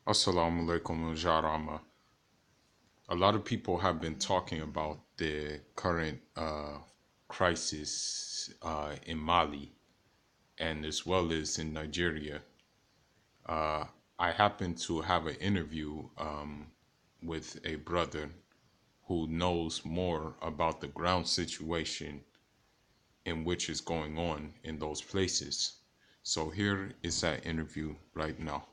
Assalamu alaikum Jarama. A lot of people have been talking about the current crisis in Mali and as well as in Nigeria. Uh, I happened to have an interview with a brother who knows more about the ground situation in which is going on in those places. So here is that interview right now.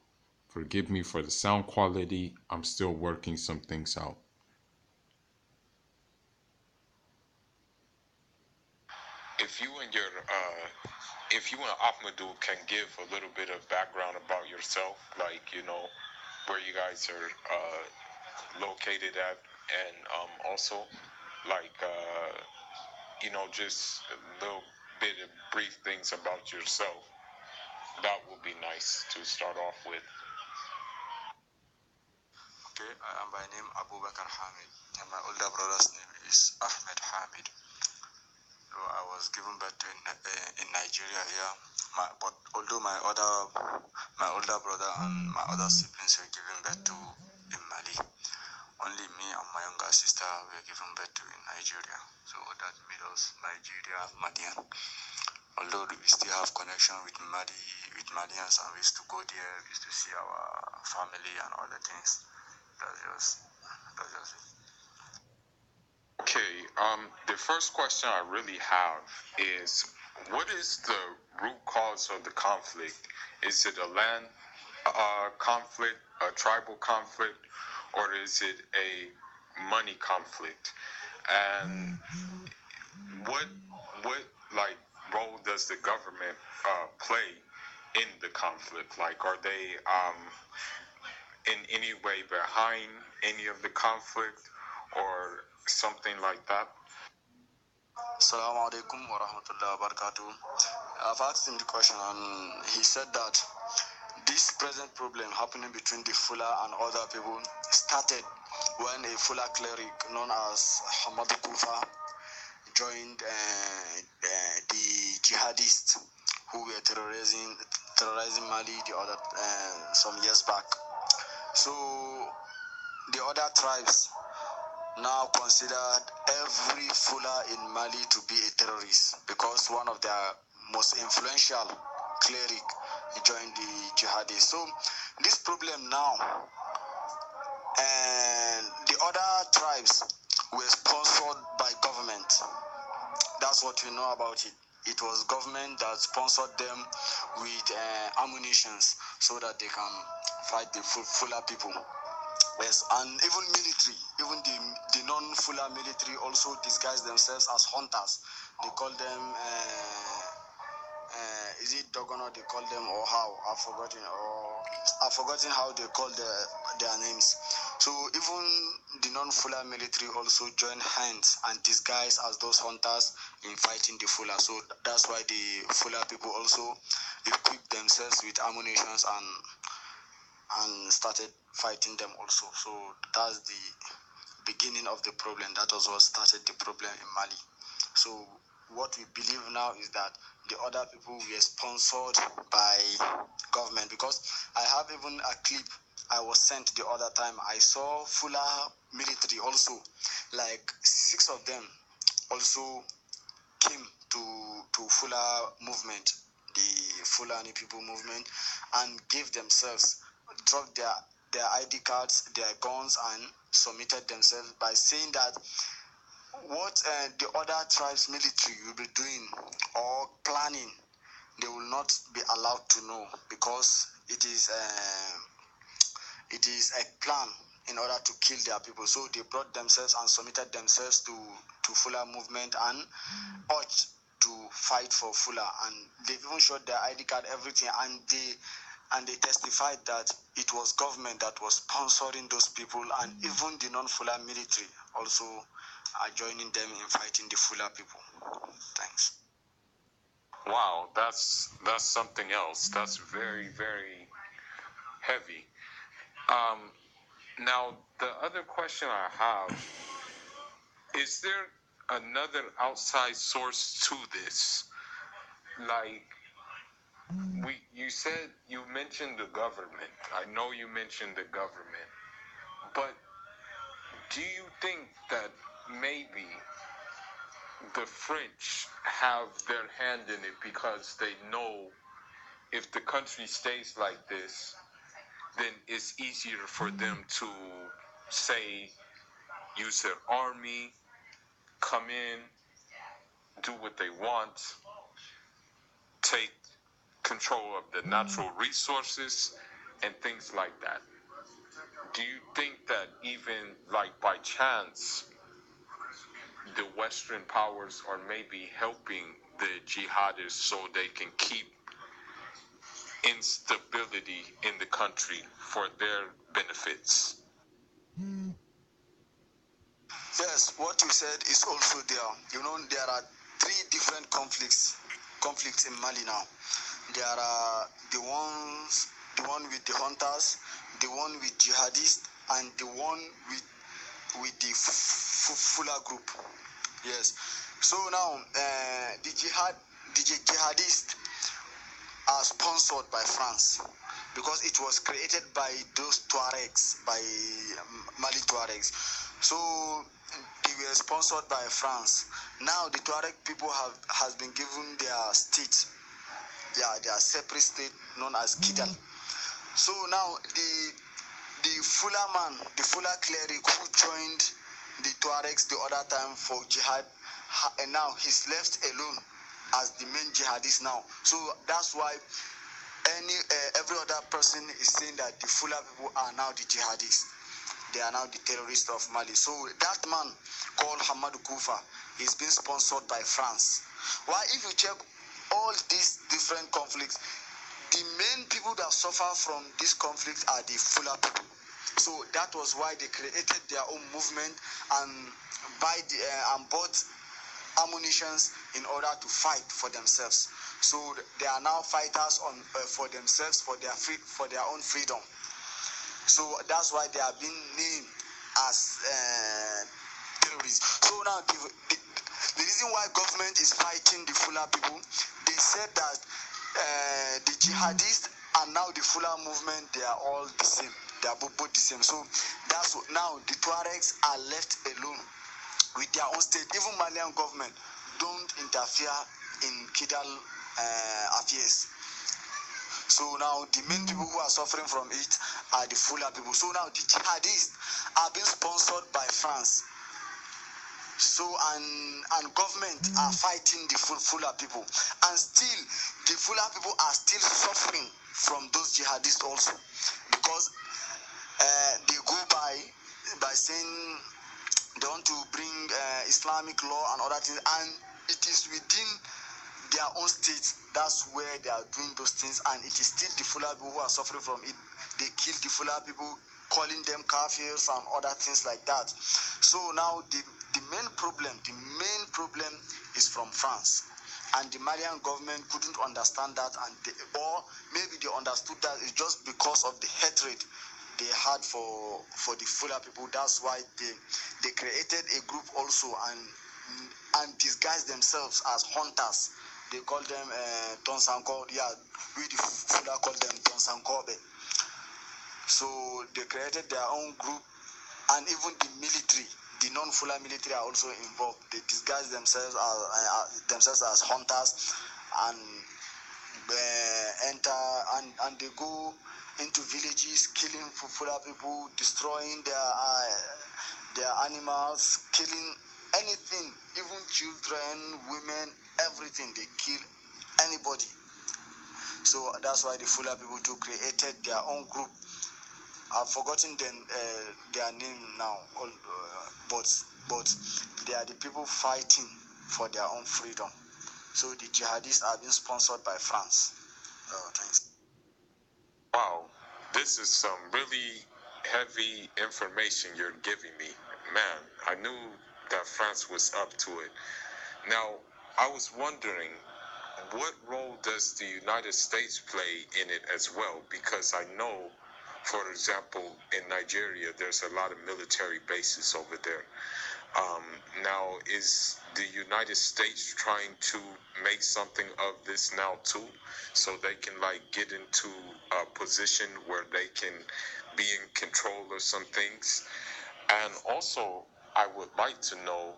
Forgive me for the sound quality. I'm still working some things out. If you and Ahmadou can give a little bit of background about yourself, like where you guys are located at, and also like just a little bit of brief things about yourself, that would be nice to start off with. Okay, I am by name Abu Bakr Hamid, and my older brother's name is Ahmed Hamid. So I was given birth in Nigeria here, but although my older brother and my other siblings were given birth to in Mali, only me and my younger sister were given birth to in Nigeria. So that made us Nigeria Malian. Although we still have connection with Malians, and we used to go there, we used to see our family and other things. That's just it. Okay, the first question I really have is, what is the root cause of the conflict? Is it a land conflict, a tribal conflict, or is it a money conflict? And what what like role does the government play in the conflict? Like, are they in any way behind any of the conflict or something like that? Assalamu alaikum wa rahmatullahi wa barakatuh. I've asked him the question, and he said that this present problem happening between the Fula and other people started when a Fula cleric known as Hamad Kufa joined the jihadists who were terrorizing Mali the other some years back. So the other tribes now considered every Fula in Mali to be a terrorist because one of their most influential cleric joined the jihadists. So this problem now, and the other tribes were sponsored by government. That's what we know about it. It was government that sponsored them with ammunitions so that they can fight the Fula people. Yes, and even military, even the non-Fula military also disguise themselves as hunters. They call them, is it Dogono they call them, or how? I've forgotten how they call their names. So even the non-Fula military also join hands and disguise as those hunters in fighting the Fula. So that's why the Fula people also equip themselves with ammunitions and started fighting them also. So that's the beginning of the problem. That was what started the problem in Mali. So what we believe now is that the other people were sponsored by government, because I have even a clip I was sent the other time. I saw Fula military also, like 6 of them also came to Fula movement, the Fulani people movement, and gave themselves, dropped their ID cards, their guns, and submitted themselves by saying that what the other tribes military will be doing or planning, they will not be allowed to know, because it is a plan in order to kill their people. So they brought themselves and submitted themselves to Fula movement and urged to fight for Fula, and they've even showed their ID card, everything, and they testified that it was government that was sponsoring those people, and even the non-Fula military also are joining them in fighting the Fula people. Thanks. Wow, that's something else. That's very, very heavy. Now the other question I have, is there another outside source to this? Like, You mentioned the government. I know you mentioned the government, but do you think that maybe the French have their hand in it because they know if the country stays like this, then it's easier for them to say, use their army, come in, do what they want, take control of the natural resources and things like that. Do you think that even like by chance the Western powers are maybe helping the jihadists so they can keep instability in the country for their benefits? Yes, what you said is also there. You know, there are three different conflicts in Mali now. There are the one with the hunters, the one with jihadists, and the one with the Fula group. Yes. So now, the jihadists are sponsored by France because it was created by those Tuaregs, by Mali Tuaregs. So they were sponsored by France. Now the Tuareg people has been given their state, their separate state known as Kidal. So now the Fula man, the Fula cleric who joined the Tuaregs the other time for jihad, and now he's left alone as the main jihadist now. So that's why every other person is saying that the Fula people are now the jihadists. They are now the terrorists of Mali. So that man called Hamadou Koufa is being sponsored by France. Why, if you check all these different conflicts, the main people that suffer from this conflict are the Fula people. So that was why they created their own movement and bought ammunitions in order to fight for themselves. So they are now fighters for themselves, for their own freedom. So that's why they are being named as terrorists. So now the reason why government is fighting the Fula people, they said that the jihadists and now the Fula movement, they are all the same. They are both the same. So that's what, now the Tuaregs are left alone with their own state. Even Malian government don't interfere in Kidal affairs. So now the main people who are suffering from it are the Fula people. So now the jihadists are being sponsored by France. So and government are fighting the Fula people, and still the Fula people are still suffering from those jihadists also, because they go by saying they want to bring Islamic law and other things, and it is within their own state. That's where they are doing those things, and it is still the Fula people who are suffering from it. They kill the Fula people, calling them kafirs and other things like that. So now the main problem is from France, and the Malian government couldn't understand that, and or maybe they understood that it's just because of the hatred they had for the Fula people. That's why they created a group also and disguised themselves as hunters. They call them Tonsanko. Yeah, we the Fula call them Tonsankobe. So they created their own group, and even the military, the non-Fula military, are also involved. They disguise themselves as hunters and enter and they go into villages, killing Fula people, destroying their animals, killing anything, even children, women, everything. They kill anybody. So that's why the Fula people too created their own group. I've forgotten their name now, but they are the people fighting for their own freedom. So the jihadists are being sponsored by France. Thanks. Wow, this is some really heavy information you're giving me. Man, I knew that France was up to it. Now, I was wondering, what role does the United States play in it as well? Because I know, for example, in Nigeria, there's a lot of military bases over there. Now, is the United States trying to make something of this now too, so they can like get into a position where they can be in control of some things? And also, I would like to know,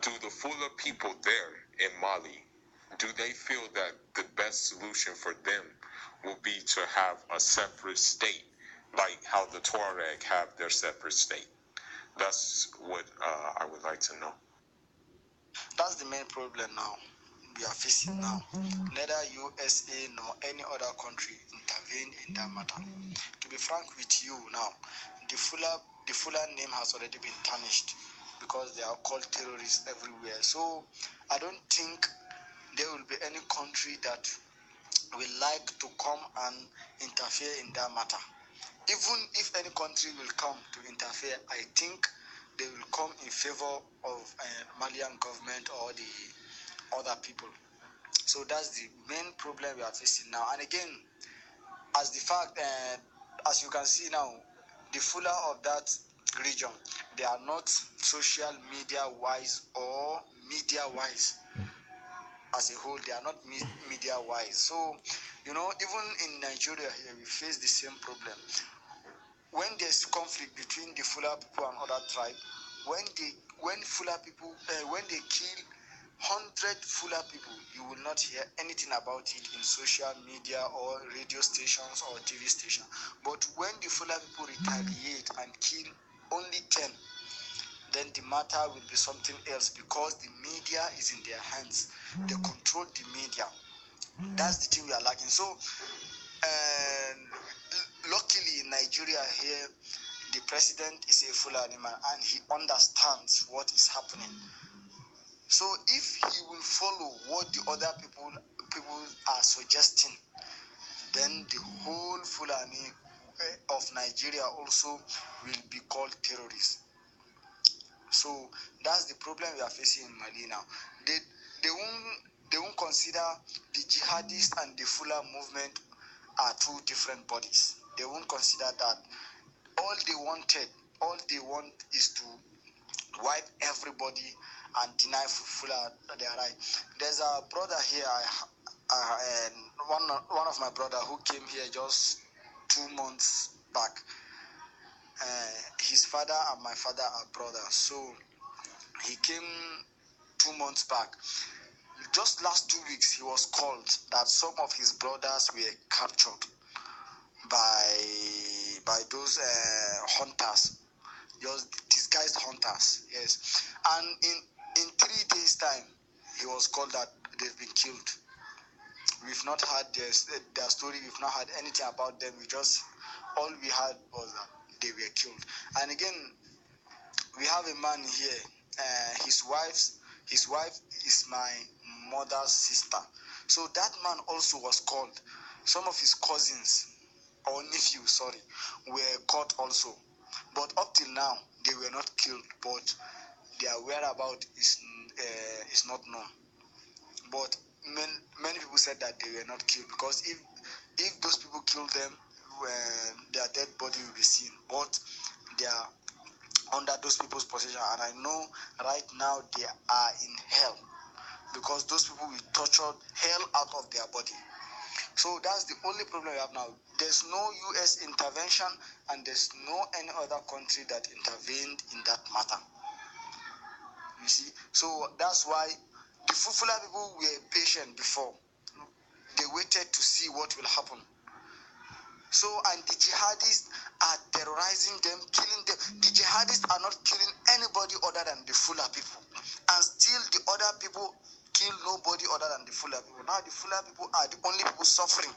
do the Fula people there in Mali, do they feel that the best solution for them will be to have a separate state, like how the Tuareg have their separate state? That's what I would like to know. That's the main problem now we are facing now. Neither USA nor any other country intervened in that matter. To be frank with you now, the Fula name has already been tarnished because they are called terrorists everywhere. So I don't think there will be any country that will like to come and interfere in that matter. Even if any country will come to interfere, I think they will come in favor of Malian government or the other people. So that's the main problem we are facing now. And again, as the fact, as you can see now, the Fula of that region, they are not social media wise or media wise as a whole. They are not media wise. So, even in Nigeria here, we face the same problem. When there's conflict between the Fula people and other tribe, when Fula people when they kill 100 Fula people, you will not hear anything about it in social media or radio stations or TV stations. But when the Fula people retaliate and kill only 10, then the matter will be something else because the media is in their hands. They control the media. That's the thing we are lacking. So, luckily in Nigeria here, the president is a Fulani man and he understands what is happening. So if he will follow what the other people are suggesting, then the whole Fulani of Nigeria also will be called terrorists. So that's the problem we are facing in Mali now. They won't consider the jihadists and the Fula movement are two different bodies. They won't consider that. All they want is to wipe everybody and deny Fula their right. There's a brother here, one of my brother who came here just 2 months back. His father and my father are brothers, so he came 2 months back. Just last 2 weeks, he was called that some of his brothers were captured by those hunters, just disguised hunters. Yes, and in 3 days' time, he was called that they've been killed. We've not heard their story. We've not heard anything about them. All we had was that they were killed. And again, we have a man here. His wife is my mother's sister. So that man also was called. Some of his cousins or nephews, were caught also. But up till now, they were not killed. But their whereabouts is not known. But many people said that they were not killed because if those people killed them, their dead body will be seen. But they are under those people's possession, and I know right now they are in hell because those people will torture hell out of their body. So that's the only problem we have now. There's no US intervention and there's no any other country that intervened in that matter. You see, so that's why the Fufula people were patient before. They waited to see what will happen. So, and the jihadists are terrorizing them, killing them. The jihadists are not killing anybody other than the Fula people. And still the other people kill nobody other than the Fula people. Now the Fula people are the only people suffering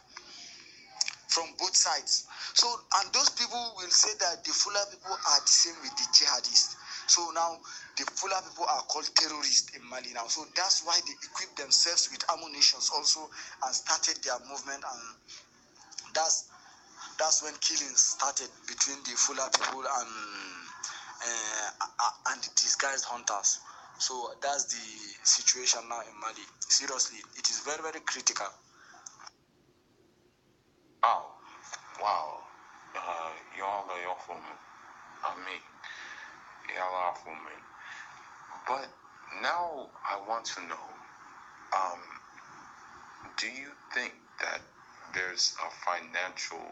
from both sides. So, and those people will say that the Fula people are the same with the jihadists. So now the Fula people are called terrorists in Mali now. So that's why they equip themselves with ammunition also and started their movement, and that's when killings started between the Fula people and the disguised hunters. So that's the situation now in Mali. Seriously, it is very, very critical. Wow. Y'all are awful. I mean, Yala woman. But now I want to know, um, do you think that there's a financial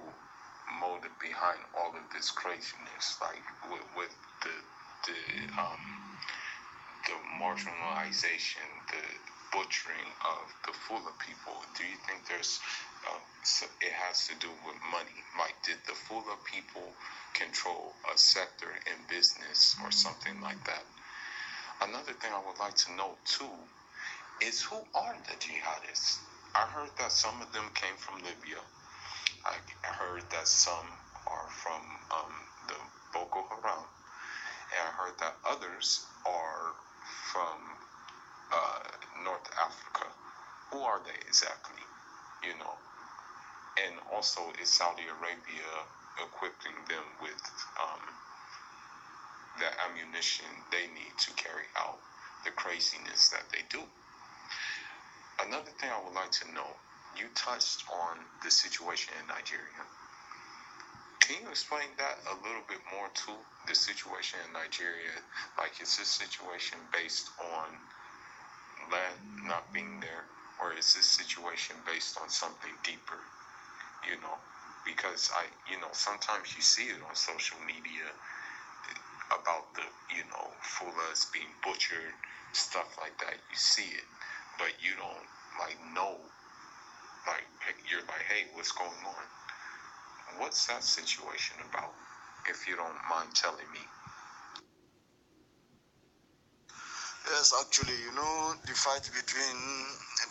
motive behind all of this craziness, like with the um, the marginalization, the butchering of the Fula people? Do you think it has to do with money? Like, did the Fula people control a sector in business or something like that? Another thing I would like to know too is, who are the jihadists? I heard that some of them came from Libya. I heard that some are from the Boko Haram, and I heard that others are from North Africa. Who are they exactly? You know, and also is Saudi Arabia equipping them with the ammunition they need to carry out the craziness that they do? Another thing I would like to know, you touched on the situation in Nigeria. Can you explain that a little bit more too? The situation in Nigeria, like, is this situation based on land not being there, or is this situation based on something deeper? You know, because sometimes you see it on social media about the, Fulas being butchered, stuff like that. You see it, but you don't know. Like, you're like, hey, what's going on? What's that situation about, if you don't mind telling me? Yes, actually, the fight between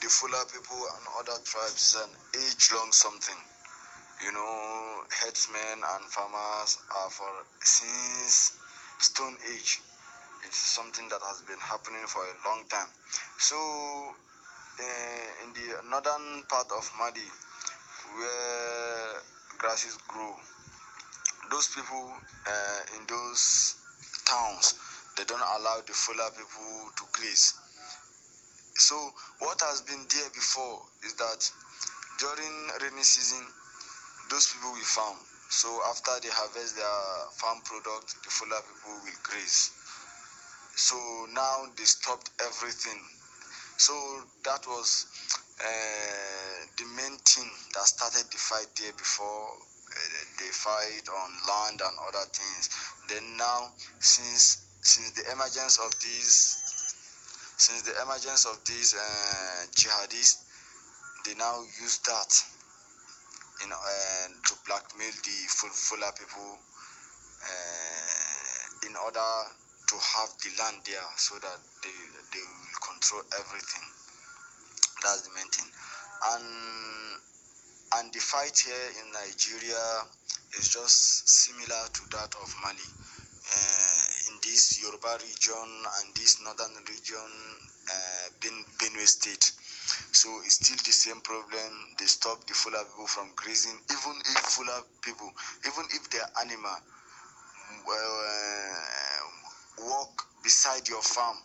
the Fula people and other tribes is an age-long something. Herdsmen and farmers are for since Stone Age. It's something that has been happening for a long time. So, in the northern part of Mali, where grasses grow, those people in those towns, they don't allow the Fula people to graze. So what has been there before is that during rainy season, those people will farm. So after they harvest their farm product, the Fula people will graze. So now they stopped everything. So that was the main thing that started the fight there before. They fight on land and other things. Then now, since the emergence of these jihadists, they now use that to blackmail the Fula people in order to have the land there, so that they will control everything. That's the main thing. And the fight here in Nigeria is just similar to that of Mali. In this Yoruba region and this northern region, Benue State. So it's still the same problem. They stop the Fula people from grazing, even if their animal walk beside your farm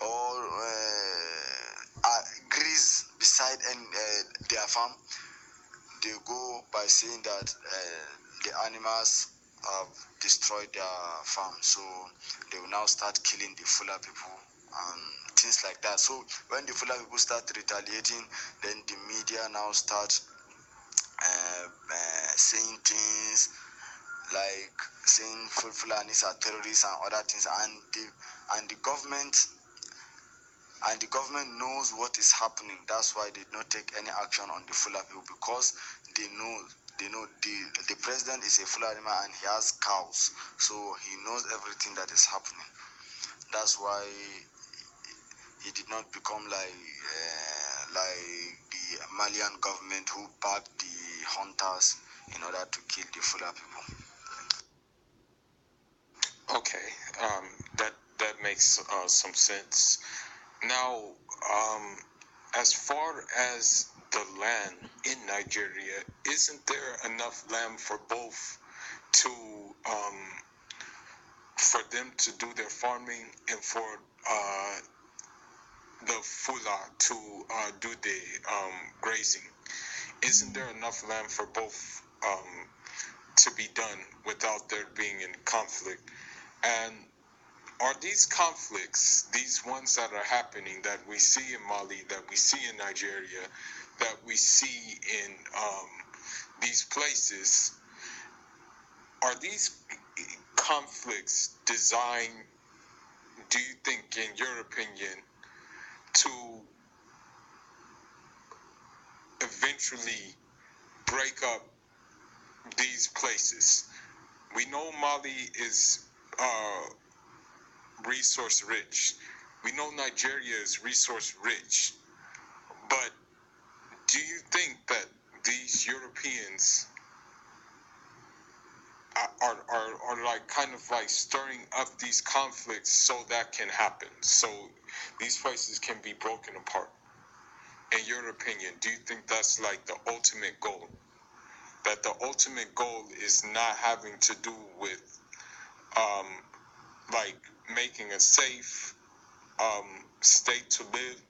or graze beside their farm. They go by saying that the animals have destroyed their farm, so they will now start killing the Fula people and things like that. So when the Fula people start retaliating, then the media now start saying things like saying Fulanis are terrorists and other things, and the government knows what is happening. That's why they did not take any action on the Fula people, because they know the president is a Fulani man and he has cows, so he knows everything that is happening. That's why he did not become like the Malian government, who backed the hunters in order to kill the Fula people. Okay, that makes some sense. Now, as far as the land in Nigeria, isn't there enough land for both to for them to do their farming and for the Fula to do the grazing? Isn't there enough land for both to be done without there being any conflict? And are these conflicts, these ones that are happening, that we see in Mali, that we see in Nigeria, that we see in these places, are these conflicts designed, do you think, in your opinion, to eventually break up these places? We know Mali is resource rich. We know Nigeria is resource rich. But do you think that these Europeans are like kind of like stirring up these conflicts so that can happen, so these places can be broken apart? In your opinion, do you think that's like the ultimate goal? That the ultimate goal is not having to do with like making a safe state to live,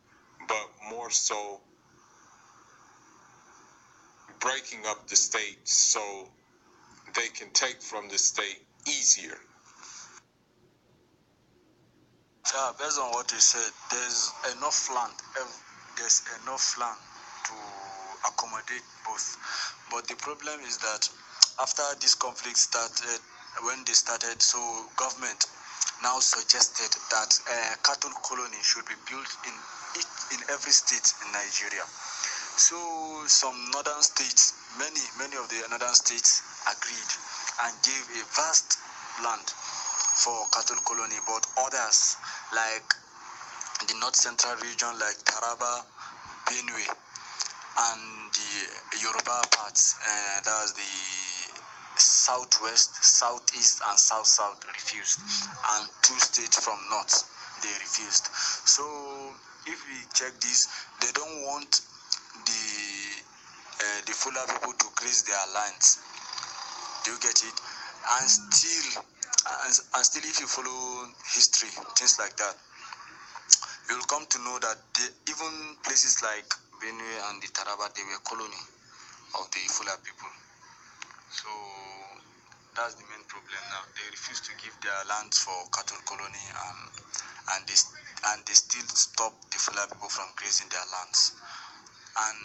but more so breaking up the state so they can take from the state easier? Yeah, based on what you said, there's enough land. There's enough land to accommodate both. But the problem is that after this conflict started, when they started, so government now suggested that a cattle colony should be built in every state in Nigeria. So some northern states, many of the northern states agreed and gave a vast land for cattle colony, but others like the north central region like Taraba, Benue, and the Yoruba parts, that was the southwest, southeast, and south refused, and 2 states from north they refused. So if we check this, they don't want the Fula people to graze their lands. Do you get it? And still, if you follow history, things like that, you'll come to know that even places like Benue and the Taraba, they were colony of the Fula people. So that's the main problem now. They refuse to give their lands for cattle colony, and they still stop the Fula people from grazing their lands. And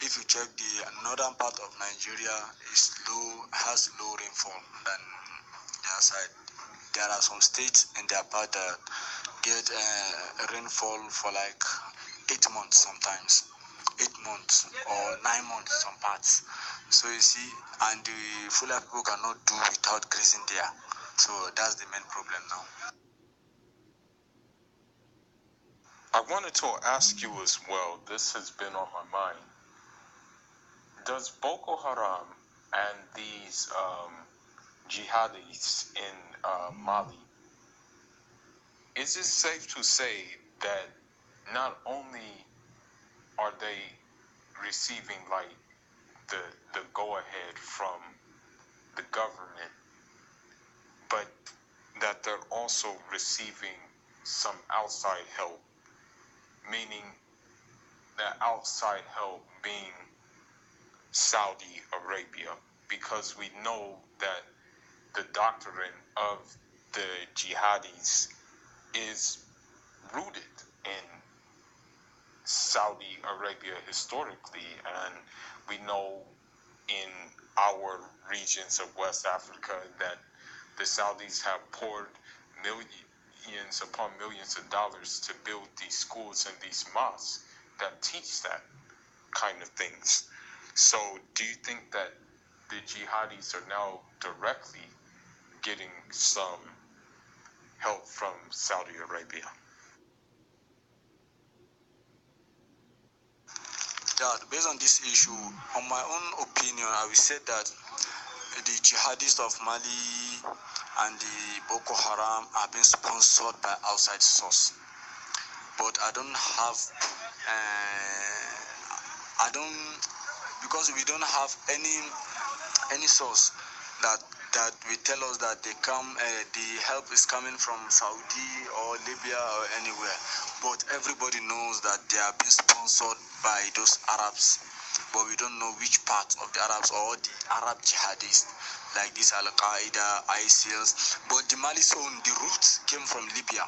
if you check, the northern part of Nigeria has low rainfall than their side. There are some states in their part that get rainfall for like 8 months sometimes, 8 months or 9 months some parts. So you see, and the Fula people cannot do without grazing there. So that's the main problem now. I wanted to ask you as well, this has been on my mind. Does Boko Haram and these jihadis in Mali, is it safe to say that not only are they receiving like the go-ahead from the government, but that they're also receiving some outside help, meaning that outside help being Saudi Arabia, because we know that the doctrine of the jihadis is rooted in Saudi Arabia historically, and we know in our regions of West Africa that the Saudis have poured millions upon millions of dollars to build these schools and these mosques that teach that kind of things. So do you think that the jihadis are now directly getting some help from Saudi Arabia? Yeah, based on this issue, on my own opinion, I will say that the jihadists of Mali and the Boko Haram are being sponsored by outside source. But I don't have, because we don't have any source that will tell us that the help is coming from Saudi or Libya or anywhere. But everybody knows that they are being sponsored by those Arabs. but we don't know which part of the Arabs or the Arab jihadists, like this Al-Qaeda, ISIL. But the Mali zone, the roots came from Libya.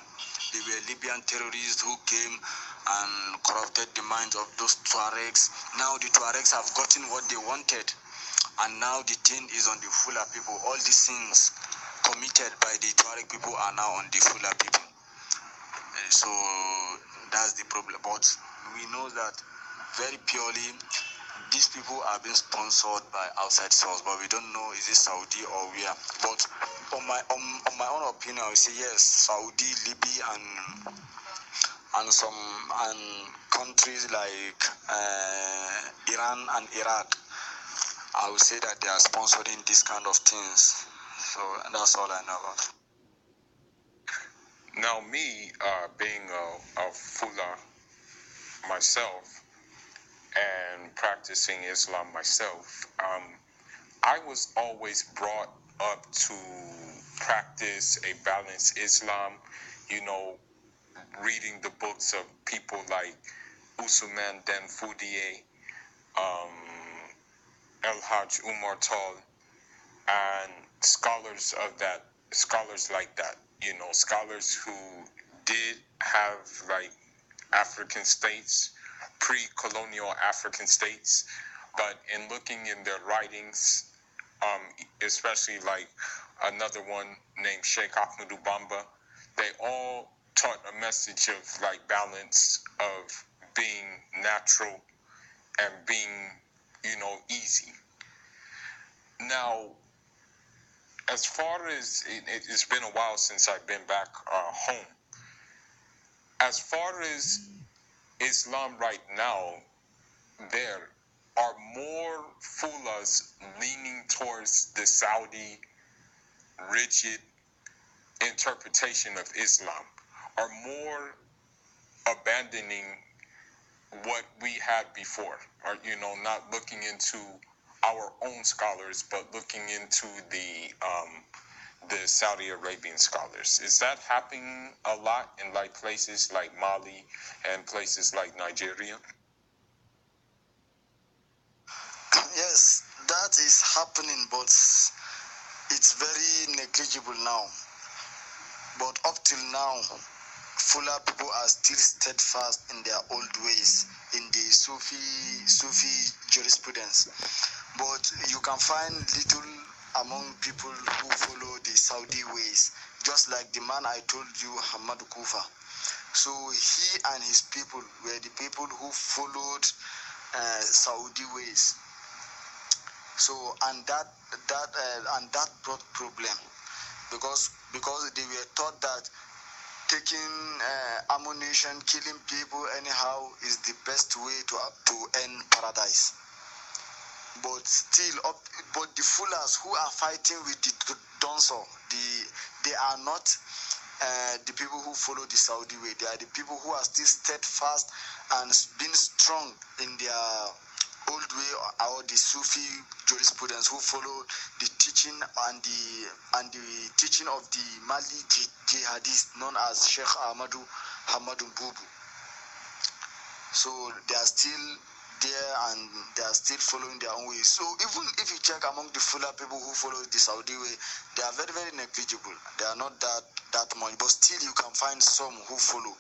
They were Libyan terrorists who came and corrupted the minds of those Tuaregs. Now the Tuaregs have gotten what they wanted, and now the thing is on the Fula people. All the sins committed by the Tuareg people are now on the Fula people. So that's the problem. But we know that very purely these people are being sponsored by outside source, but we don't know is it Saudi or where. But on my own opinion, I would say yes, Saudi, Libya, and some countries like Iran and Iraq. I would say that they are sponsoring these kind of things. So that's all I know about it. Now, me being a Fula myself and practicing Islam myself, I was always brought up to practice a balanced Islam, reading the books of people like Usman Den Foudie, El Hajj Umar Tal, and scholars like that, scholars who did have like African states, pre-colonial African states, but in looking in their writings, especially like another one named Sheikh Ahmadu Bamba, they all taught a message of like balance, of being natural and being, easy. Now, as far as it's been a while since I've been back home, as far as Islam right now, there are more Fulas leaning towards the Saudi rigid interpretation of Islam, are more abandoning what we had before, or not looking into our own scholars, but looking into the Saudi Arabian scholars. Is that happening a lot in like places like Mali and places like Nigeria? Yes, that is happening, but it's very negligible now. But up till now, Fula people are still steadfast in their old ways, in the Sufi jurisprudence. But you can find little among people who follow the Saudi ways, just like the man I told you, Hamad Kufa. So he and his people were the people who followed Saudi ways. So and that brought problem because they were taught that taking ammunition, killing people anyhow is the best way to end paradise. But still, but the Fulas who are fighting with the Donso, they are not the people who follow the Saudi way. They are the people who are still steadfast and being strong in their old way or the Sufi jurisprudence, who follow the teaching and the teaching of the Mali jihadist known as Sheikh Hamadou Bubu. So they are still there and they are still following their own way. So even if you check among the Fula people who follow the Saudi way, they are very, very negligible. They are not that much, but still you can find some who follow.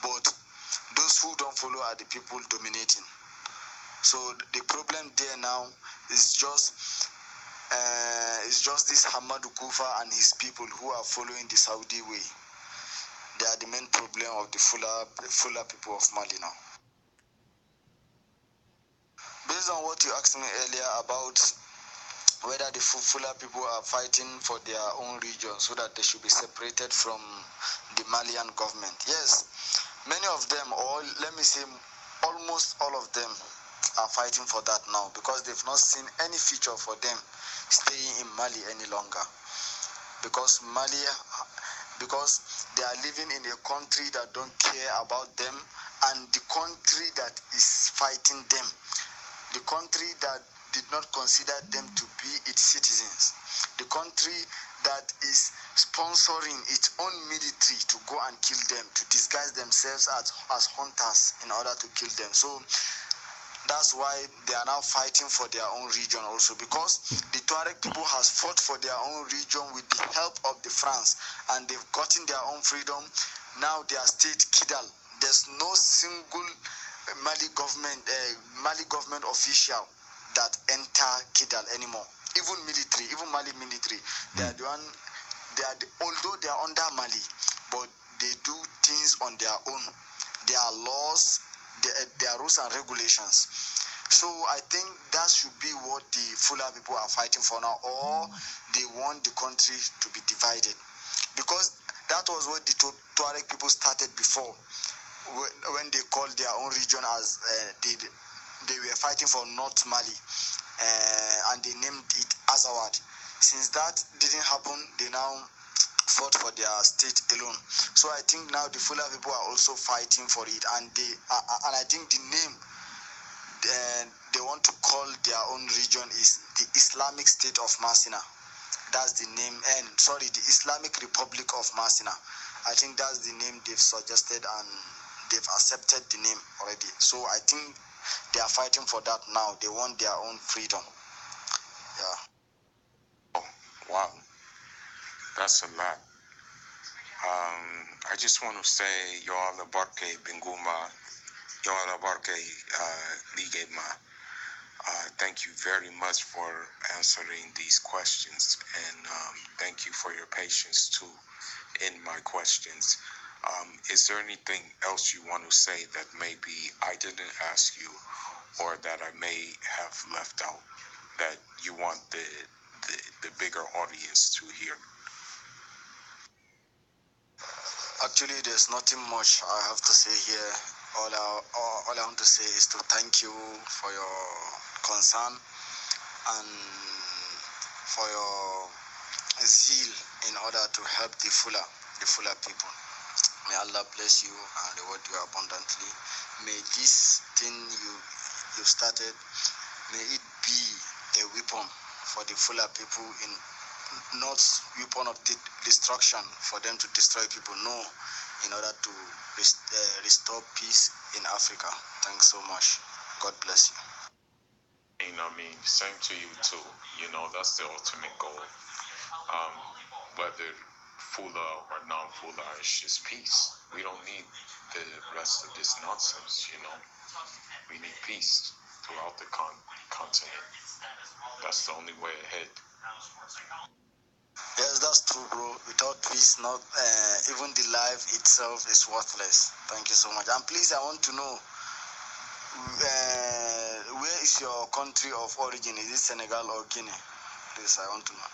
But those who don't follow are the people dominating. So the problem there now is just this Hamadou Kufa and his people who are following the Saudi way. They are the main problem of the Fula people of Mali now. Based on what you asked me earlier about whether the Fula people are fighting for their own region so that they should be separated from the Malian government. Yes, many of them, or let me say almost all of them, are fighting for that now because they've not seen any future for them staying in Mali any longer. Because they are living in a country that don't care about them, and the country that is fighting them, the country that did not consider them to be its citizens, the country that is sponsoring its own military to go and kill them, to disguise themselves as hunters in order to kill them. So That's why they are now fighting for their own region also, because the Tuareg people has fought for their own region with the help of the France, and they've gotten their own freedom. Now their state Kidal, there's no single Mali government official that enter Kidal anymore. Even Mali military, they are the one. Although they are under Mali, but they do things on their own. There are laws, there are rules and regulations. So I think that should be what the Fula people are fighting for now, or they want the country to be divided, because that was what the Tuareg people started before, when they called their own region as they were fighting for North Mali, and they named it Azawad. Since that didn't happen, they now fought for their state alone. So I think now the Fula people are also fighting for it, and I think the name they want to call their own region is the Islamic State of Masina. That's the name, and the Islamic Republic of Masina. I think that's the name they've suggested, and they've accepted the name already. So I think they are fighting for that now. They want their own freedom. Yeah. Oh, wow. That's a lot. I just want to say, Yoala Barke Binguma, Yoala Barke Ligema. Thank you very much for answering these questions, and thank you for your patience too in my questions. Is there anything else you want to say that maybe I didn't ask you, or that I may have left out, that you want the bigger audience to hear? Actually, there's nothing much I have to say here. All I want to say is to thank you for your concern and for your zeal in order to help the Fula people. May Allah bless you and reward you abundantly. May this thing you've started, may it be a weapon for the Fula people, not weapon of destruction for them to destroy people, no, in order to restore peace in Africa. Thanks so much. God bless you. Same to you too. That's the ultimate goal. Whether Fula or non-Fula, it's just peace. We don't need the rest of this nonsense, We need peace throughout the continent. That's the only way ahead. Yes, that's true, bro. Without peace, even the life itself is worthless. Thank you so much. And please, I want to know, where is your country of origin? Is it Senegal or Guinea? Please, I want to know.